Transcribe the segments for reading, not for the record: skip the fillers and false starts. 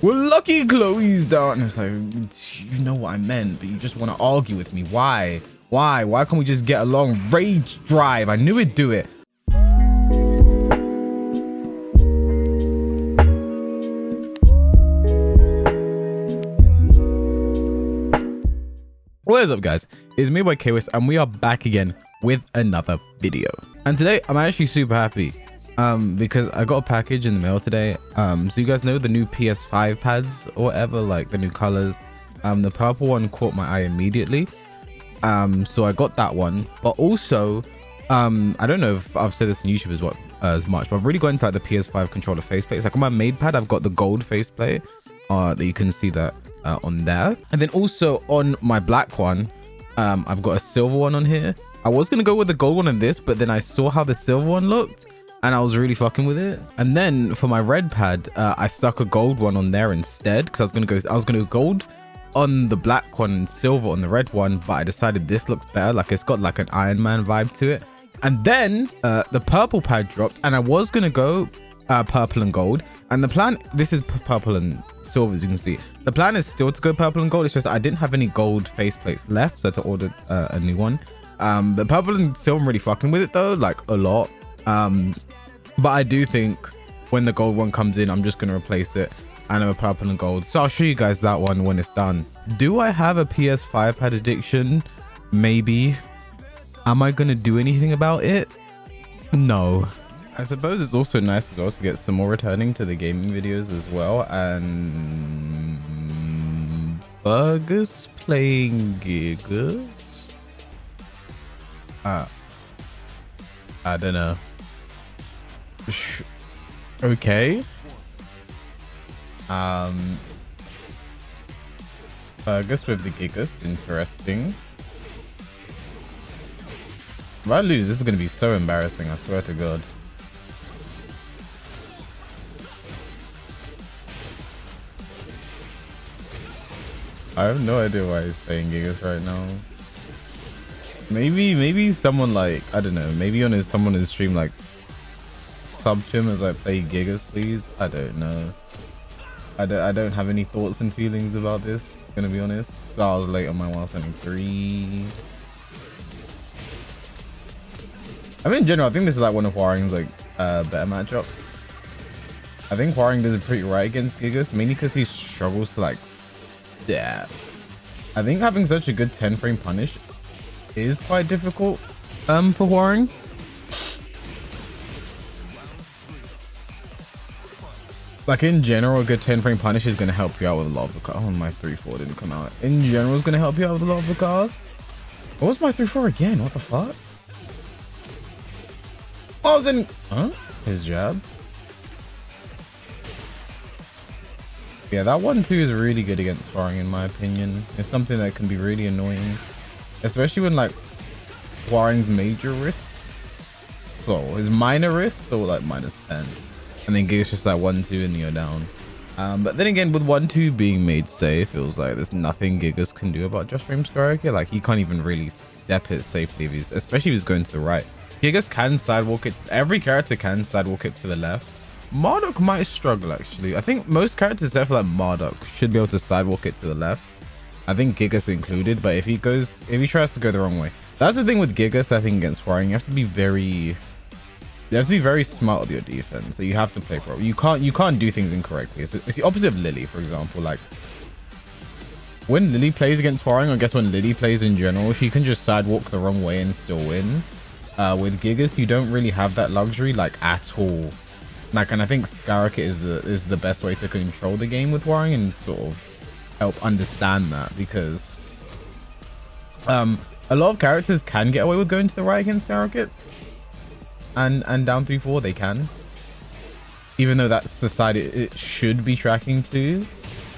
Well, lucky Chloe's down. It's like, you know what I meant, but you just want to argue with me. Why? Why can't we just get along? Rage drive. I knew it'd do it. What is up, guys? It's me, boy KWS, and we are back again with another video. And today I'm actually super happy because I got a package in the mail today. So you guys know the new PS5 pads or whatever, like the new colors. The purple one caught my eye immediately. So I got that one, but also I don't know if I've said this on YouTube as much, but I've really got into like the PS5 controller faceplate. It's like on my main pad I've got the gold faceplate that you can see that on there, and then also on my black one I've got a silver one on here. I was gonna go with the gold one on this, but then I saw how the silver one looked and I was really fucking with it. And then for my red pad I stuck a gold one on there instead, because I was gonna go gold on the black one and silver on the red one, but I decided this looks better. Like it's got like an Iron Man vibe to it. And then the purple pad dropped and I was gonna go purple and gold, and the plan, this is purple and silver, as you can see. The plan is still to go purple and gold. It's just I didn't have any gold faceplates left, so I had to order a new one. The purple and silver, I'm really fucking with it though, like a lot. But I do think when the gold one comes in, I'm just gonna replace it and have a purple and gold. So I'll show you guys that one when it's done. Do I have a PS5 pad addiction? Maybe. Am I gonna do anything about it? No. I suppose it's also nice as well to get some more returning to the gaming videos as well. And Burgers playing Gigas. I don't know. Okay. Burgers with the Gigas, interesting. If I lose, this is going to be so embarrassing, I swear to God. I have no idea why he's playing Gigas right now. Maybe someone like, I don't know, maybe on someone in his stream like sub to him as I play Gigas, please. I don't know. I don't have any thoughts and feelings about this, gonna be honest. So I was late on my while sending 3. I mean, in general, I think this is like one of Hwaring's like better matchups. I think Hwaring does it pretty right against Gigas, mainly because he struggles to like stab. I think having such a good 10 frame punish is quite difficult for Hwaring. Like in general, a good 10 frame punish is going to help you out with a lot of the cars. Oh, my 3-4 didn't come out. In general, it's going to help you out with a lot of the cars. What was my 3-4 again? What the fuck? I was in, his jab. Yeah, that 1-2 is really good against Hwaring in my opinion. It's something that can be really annoying, especially when like Hwaring's major risks, well, his minor risks, or like -10, and then Gigas just like 1-2 and you're down. But then again, with 1-2 being made safe, it feels like there's nothing Gigas can do about Just Frame Skyrocket. Like he can't even really step it safely if he's, especially if he's going to the right. Gigas can sidewalk it. Every character can sidewalk it to the left. Marduk might struggle actually. I think most characters, except for like Marduk, should be able to sidewalk it to the left. I think Gigas included, but if he tries to go the wrong way, that's the thing with Gigas. I think against Hwaring, you have to be very smart with your defense. So you have to play properly. You can't do things incorrectly. It's the opposite of Lily, for example. Like when Lily plays against Hwaring, I guess when Lily plays in general, if you can just sidewalk the wrong way and still win. With Gigas, you don't really have that luxury, like at all. Like, and I think Skyrocket is the best way to control the game with Hwaring and sort of help understand that, because a lot of characters can get away with going to the right against Skyrocket and down 3-4. They can, even though that's the side it should be tracking to.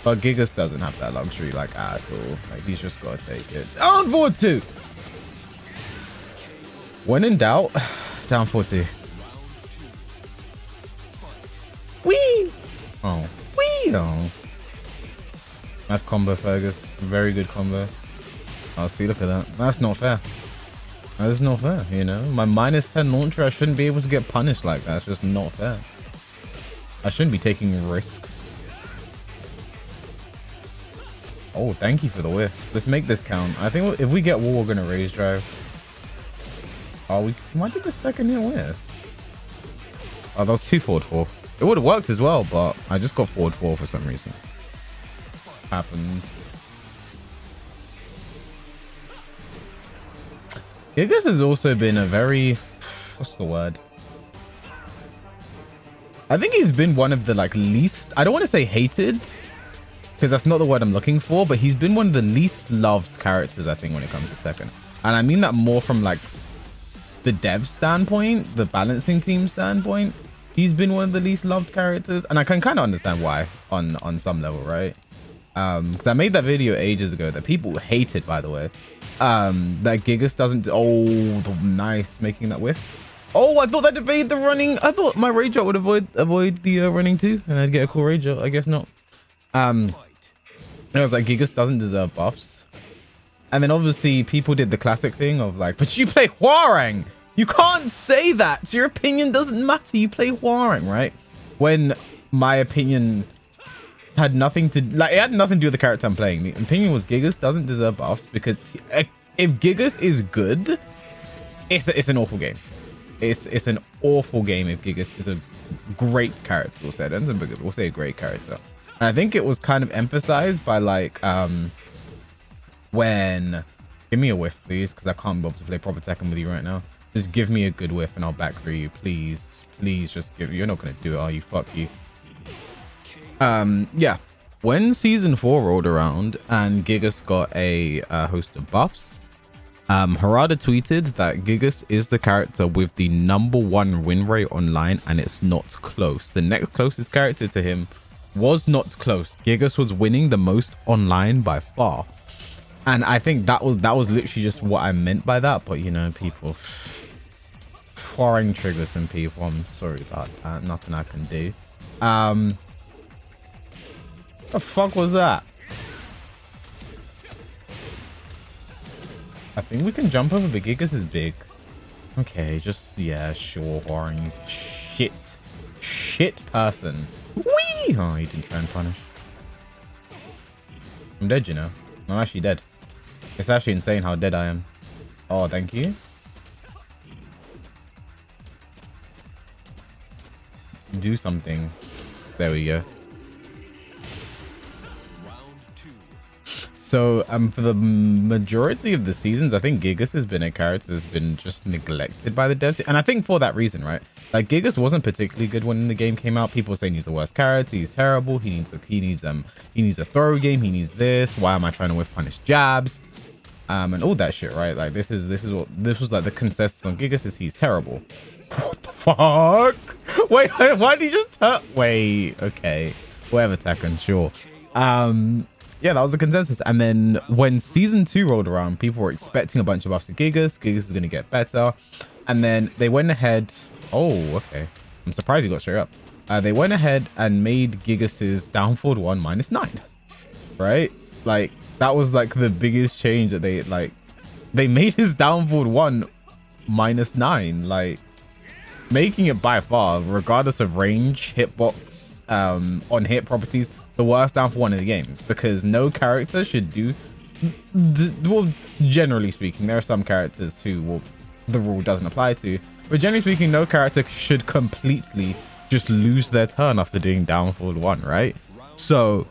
But Gigas doesn't have that luxury like at all. Like he's just got to take it. Down 4-2. When in doubt, down 4-2. Wee! Oh. Wee! Oh. Nice combo, Fergus. Very good combo. Oh, see, look at that. That's not fair. That is not fair, you know? My -10 launcher, I shouldn't be able to get punished like that. It's just not fair. I shouldn't be taking risks. Oh, thank you for the whiff. Let's make this count. I think if we get wall, we're gonna raise drive. Oh, we might get the second hit whiff. Oh, that was 2 forward 4. It would have worked as well, but I just got forward 4 for some reason. Happens. Gigas has also been a very, what's the word? I think he's been one of the like least, I don't want to say hated, because that's not the word I'm looking for, but he's been one of the least loved characters, I think, when it comes to Tekken. And I mean that more from like the dev standpoint, the balancing team standpoint. He's been one of the least loved characters, and I can kind of understand why on some level, right? Because I made that video ages ago that people hated, by the way. That Gigas doesn't. Oh, nice, making that whiff. Oh, I thought that evade the running. I thought my rage shot would avoid the running too, and I'd get a cool rage shot. I guess not. I was like, Gigas doesn't deserve buffs. And then obviously people did the classic thing of like, but you play Hwoarang. You can't say that. Your opinion doesn't matter. You play Hwoarang, right? When my opinion had nothing to like, it had nothing to do with the character I'm playing. The opinion was Gigas doesn't deserve buffs because if Gigas is good, it's an awful game. It's an awful game if Gigas is a great character. We'll say it. We'll say a great character. And I think it was kind of emphasized by like when give me a whiff, please, because I can't be able to play proper Tekken with you right now. Just give me a good whiff and I'll back through you, please. Please just give. You're not gonna do it, are you? Fuck you. Yeah, when season 4 rolled around and Gigas got a host of buffs, Harada tweeted that Gigas is the character with the #1 win rate online, and it's not close. The next closest character to him was not close. Gigas was winning the most online by far, and I think that was literally just what I meant by that. But you know, people Hwoarang triggers some people. I'm sorry about that. Nothing I can do. The fuck was that? I think we can jump over, but Gigas is big. Okay, just, yeah, sure, Hwoarang. Shit person. Whee! Oh, he didn't try and punish. I'm dead, you know. I'm actually dead. It's actually insane how dead I am. Oh, thank you. Do something. There we go. So for the majority of the seasons, I think Gigas has been a character that's been just neglected by the devs, and I think for that reason, right? Like Gigas wasn't particularly good when the game came out. People were saying he's the worst character, he's terrible, he needs a throw game, he needs this. Why am I trying to whiff punish jabs? And all that shit, right? Like this was like the consensus on Gigas is he's terrible. What the fuck? Wait, why did he just wait, okay. Whatever, Tekken, sure. Yeah, that was the consensus. And then when season 2 rolled around, people were expecting a bunch of buffs to Gigas. Gigas is going to get better. And then they went ahead. Oh, okay. I'm surprised he got straight up. They went ahead and made Gigas's down forward 1 -9. Right? Like, that was like the biggest change that they made his down forward 1 -9. Like, making it by far, regardless of range, hitbox, on hit properties, the worst down for 1 in the game, because no character should do, well, generally speaking, there are some characters who, well, the rule doesn't apply to, but generally speaking, no character should completely just lose their turn after doing down forward 1, right? So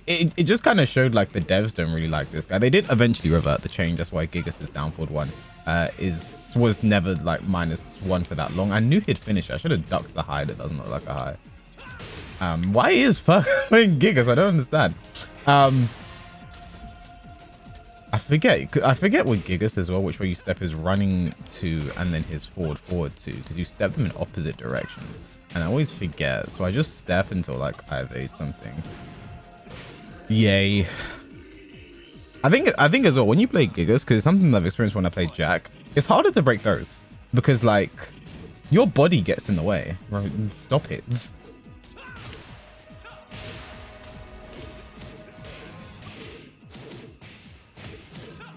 it just kind of showed like the devs don't really like this guy. They did eventually revert the change. That's why Gigas' down forward 1 was never like -1 for that long. I knew he'd finish. I should have ducked the high. That doesn't look like a high. Why is fucking Gigas? I don't understand. I forget with Gigas as well, which way you step is running to and then his forward to, because you step them in opposite directions, and I always forget, so I just step until like I evade something. Yay. I think as well, when you play Gigas, because it's something I've experienced when I play Jack, it's harder to break those because like your body gets in the way. Right? Stop it.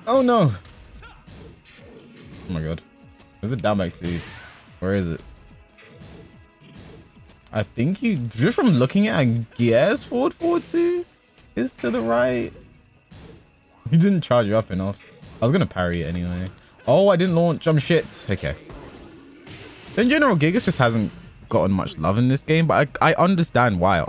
Oh no. Oh my god. Where's it down back to? Where is it? I think you, just from looking at, I guess forward 2. is to the right. He didn't charge you up enough. I was gonna parry it anyway. Oh, I didn't launch. I'm shit. Okay. In general, Gigas just hasn't gotten much love in this game, but I understand why.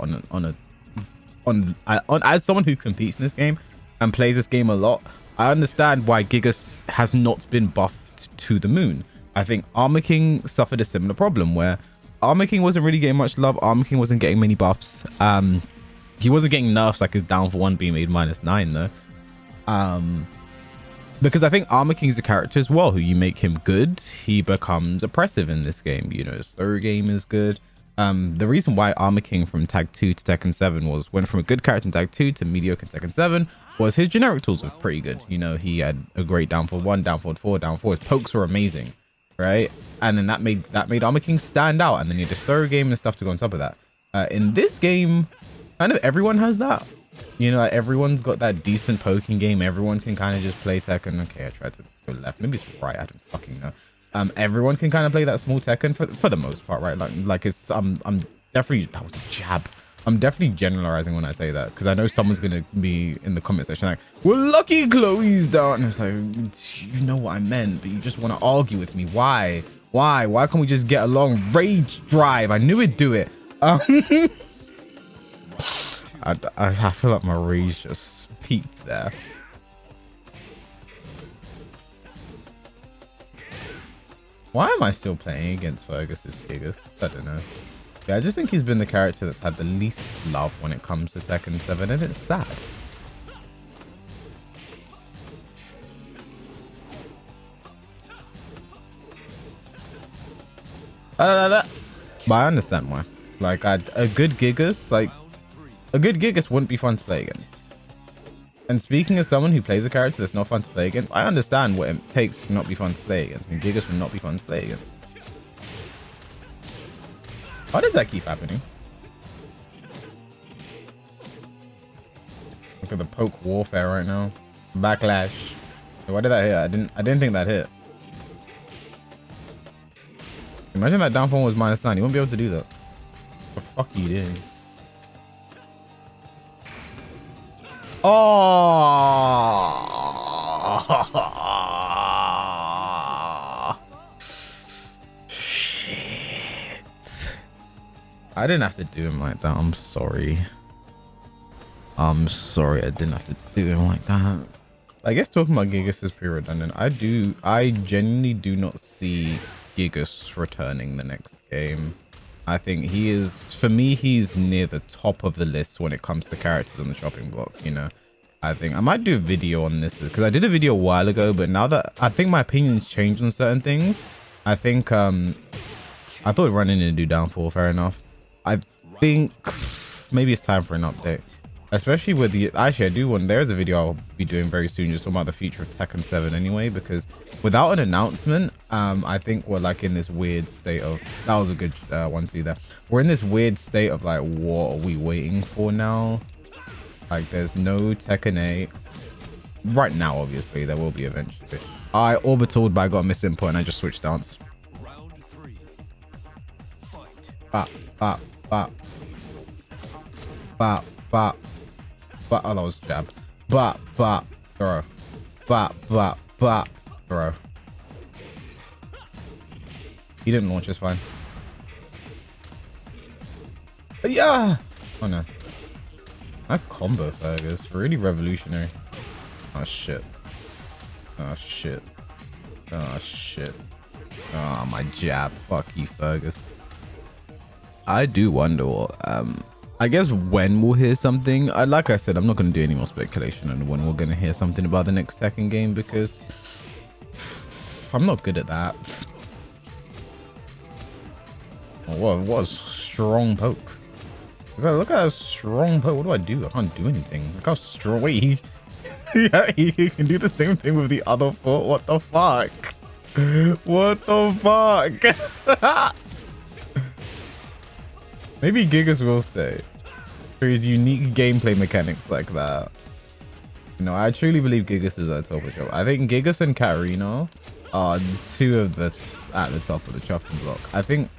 As someone who competes in this game and plays this game a lot, I understand why Gigas has not been buffed to the moon. I think Armor King suffered a similar problem where Armor King wasn't really getting much love. Armor King wasn't getting many buffs. He wasn't getting nerfs like his down for 1 being made -9 though. Because I think Armor King is a character as well who you make him good, he becomes oppressive in this game. You know, his throw game is good. The reason why Armor King from Tag 2 to Tekken 7 went from a good character in Tag 2 to mediocre in Tekken 7 was his generic tools were pretty good. You know, he had a great down for 1, down for 4, down 4. His pokes were amazing, right? And then that made Armor King stand out. And then you had his throw game and stuff to go on top of that. In this game, kind of everyone has that. You know, like everyone's got that decent poking game. Everyone can kind of just play Tekken. Okay, I tried to go left. Maybe it's right. I don't fucking know. Everyone can kind of play that small Tekken for the most part, right? Like it's I'm definitely, that was a jab. I'm definitely generalizing when I say that because I know someone's gonna be in the comment section like, "Well, lucky Chloe's down." And it's like, you know what I meant, but you just want to argue with me. Why? Why can't we just get along? Rage drive. I knew it'd do it. I feel like my rage just peaked there. Why am I still playing against Fergus's Gigas? I don't know. Yeah, I just think he's been the character that's had the least love when it comes to Tekken 7, and it's sad. But I understand why. Like, a good Gigas, wouldn't be fun to play against. And speaking as someone who plays a character that's not fun to play against, I understand what it takes to not be fun to play against. And Gigas would not be fun to play against. Why does that keep happening? Look at the poke warfare right now. Backlash. Why did that hit? I didn't think that hit. Imagine that downfall was -9. You won't be able to do that. What the fuck are you doing? Oh shit. I didn't have to do him like that. I'm sorry. I didn't have to do him like that. I guess talking about Gigas is pretty redundant. I genuinely do not see Gigas returning the next game. I think he is, for me, he's near the top of the list when it comes to characters on the chopping block, you know. I think I might do a video on this because I did a video a while ago, but now that I think my opinion's changed on certain things, I think I thought running in to do downfall, fair enough. I think maybe it's time for an update. Especially with the, actually I do one, there's a video I'll be doing very soon just talking about the future of Tekken 7 anyway, because without an announcement, I think we're like in this weird state of, that was a good 1-2 there. We're in this weird state of like, what are we waiting for now? Like there's no Tekken 8. Right now, obviously, there will be eventually. I orbitaled, but I got a misinput and I just switched stance. Bop, bop, bop. Bop, bop. Oh, that was jab. Bop, bop, throw. Bop, bop, bop, throw. He didn't launch, it's fine. Yeah! Oh no. Nice combo, Fergus. Really revolutionary. Oh shit. Oh shit. Oh shit. Oh, my jab. Fuck you, Fergus. I do wonder what, I guess when we'll hear something. Like I said, I'm not going to do any more speculation on when we're going to hear something about the next Tekken game because I'm not good at that. Oh, what a strong poke. Look at that strong poke. What do I do? I can't do anything. Look how strong. Wait, yeah, he can do the same thing with the other foot. What the fuck? What the fuck? Maybe Gigas will stay. For his unique gameplay mechanics like that. You know, I truly believe Gigas is at the top of the job. I think Gigas and Katarina are two of the at the top of the chopping block. I think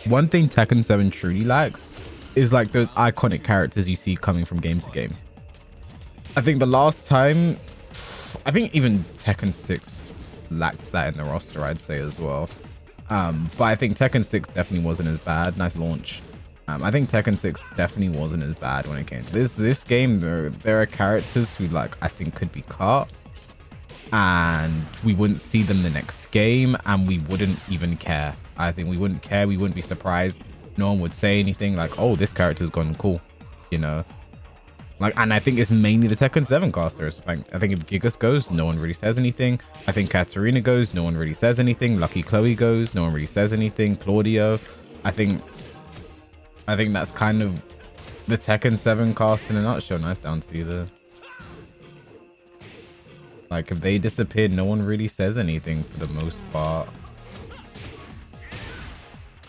one thing Tekken 7 truly lacks is like those iconic characters you see coming from game to game. I think the last time, I think even Tekken 6 lacked that in the roster, I'd say as well. But I think Tekken 6 definitely wasn't as bad. Nice launch. I think Tekken 6 definitely wasn't as bad when it came to this game. There are characters who like I think could be cut, and we wouldn't see them the next game, and we wouldn't even care. I think we wouldn't care. We wouldn't be surprised. No one would say anything like, "Oh, this character's gone cool," you know. Like, and I think it's mainly the Tekken 7 casters. Like, I think if Gigas goes, no one really says anything. I think Katarina goes, no one really says anything. Lucky Chloe goes, no one really says anything. Claudio, I think that's kind of the Tekken 7 cast in a nutshell. Nice down to either. Like, if they disappeared, no one really says anything for the most part.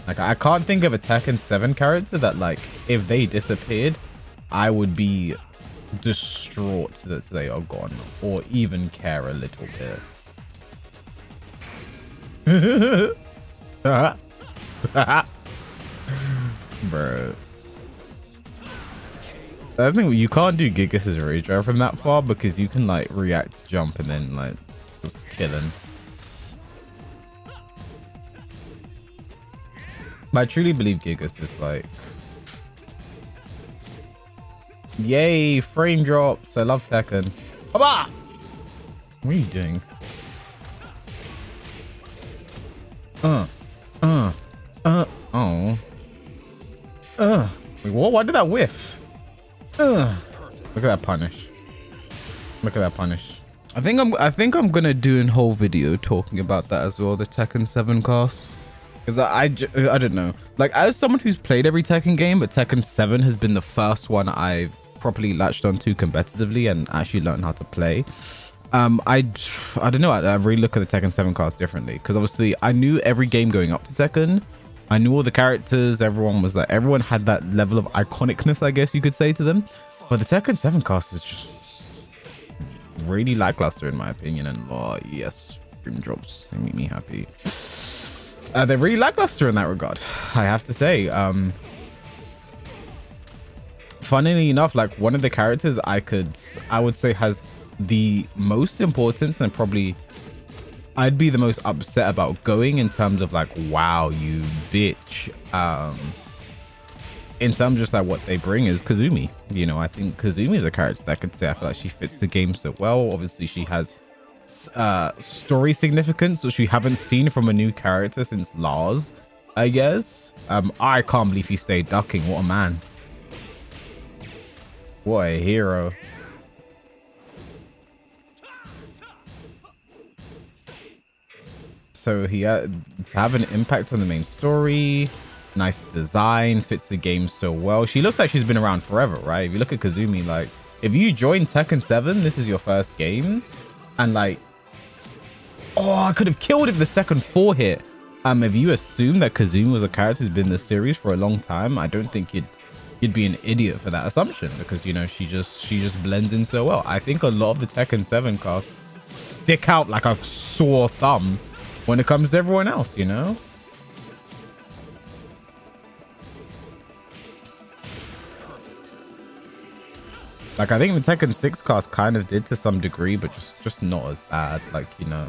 Like, I can't think of a Tekken 7 character that, like, if they disappeared, I would be distraught that they are gone, or even care a little bit. Bro, I think you can't do Gigas' rage drive from that far because you can like react, jump, and then like just kill him. But I truly believe Gigas is like, yay, frame drops. I love Tekken. What are you doing? Wait, what? Why did that whiff? Look at that punish. Look at that punish. I think I'm gonna do a whole video talking about that as well, the Tekken 7 cast. Because I don't know. Like, as someone who's played every Tekken game, but Tekken 7 has been the first one I've properly latched onto competitively and actually learned how to play. I don't know. I really look at the Tekken 7 cast differently because obviously I knew every game going up to Tekken. I knew all the characters. Everyone was like, everyone had that level of iconicness, I guess you could say, to them. But the Tekken 7 cast is just really lackluster in my opinion. And oh yes, frame drops, they make me happy. They're really lackluster in that regard, I have to say. Funnily enough, like one of the characters I would say has the most importance and probably I'd be the most upset about going in terms of like, wow, you bitch. In terms of just like what they bring is Kazumi. You know, I think Kazumi is a character that I could say I feel like she fits the game so well. Obviously, she has story significance, which we haven't seen from a new character since Lars, I guess. I can't believe he stayed ducking. What a man. What a hero. So he had to have an impact on the main story. Nice design, fits the game so well. She looks like she's been around forever, right? If you look at Kazumi, like if you join Tekken 7, this is your first game, and like, oh, I could have killed if the second 4 hit. If you assume that Kazumi was a character who's been in the series for a long time, I don't think you'd be an idiot for that assumption, because you know she just blends in so well. I think a lot of the Tekken 7 cast stick out like a sore thumb when it comes to everyone else, you know. Like I think the Tekken 6 cast kind of did to some degree, but just not as bad. Like, you know,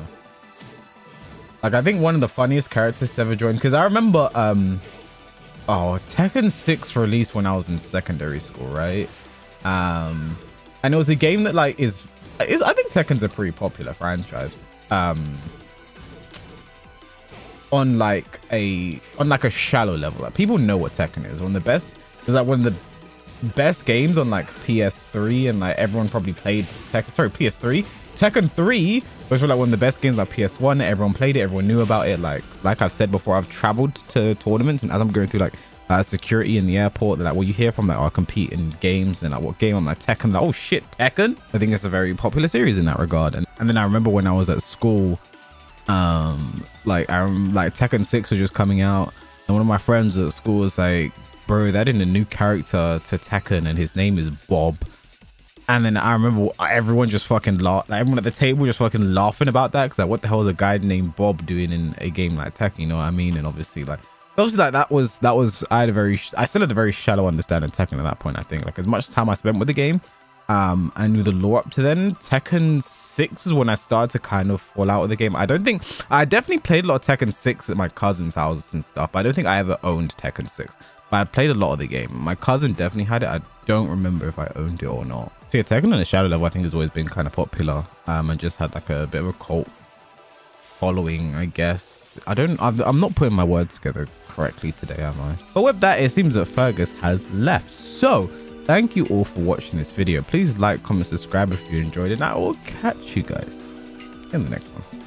like I think one of the funniest characters to ever join, because I remember oh, Tekken 6 released when I was in secondary school, right? And it was a game that like is I think Tekken's a pretty popular franchise. On like a shallow level, like people know what Tekken is. One of the best is like one of the best games on like PS3, and like everyone probably played PS3. Tekken 3 was like one of the best games like PS1. Everyone played it, everyone knew about it. Like I've said before, I've traveled to tournaments, and as I'm going through like security in the airport, they're like, well, you hear from like, oh, I compete in games. Then like, what game? I'm like, Tekken. Like, oh shit, Tekken. I think it's a very popular series in that regard. And then I remember when I was at school, like Tekken 6 was just coming out, and one of my friends at school was like, bro, that in a new character to Tekken, and his name is Bob. And then I remember everyone just fucking laughed, like everyone at the table just fucking laughing about that, because like, what the hell is a guy named Bob doing in a game like Tekken, you know what I mean? And obviously like that was I still had a very shallow understanding of Tekken at that point. I think like as much time I spent with the game, and with the lore up to then. Tekken 6 is when I started to kind of fall out of the game. I definitely played a lot of Tekken 6 at my cousin's house and stuff, but I don't think I ever owned Tekken 6. But I played a lot of the game. My cousin definitely had it. I don't remember if I owned it or not. So yeah, Tekken on the shadow level I think has always been kind of popular, and just had like a bit of a cult following, I guess. I'm not putting my words together correctly today, am I? But with that, it seems that Fergus has left. So thank you all for watching this video. Please like, comment, subscribe if you enjoyed it, and I will catch you guys in the next one.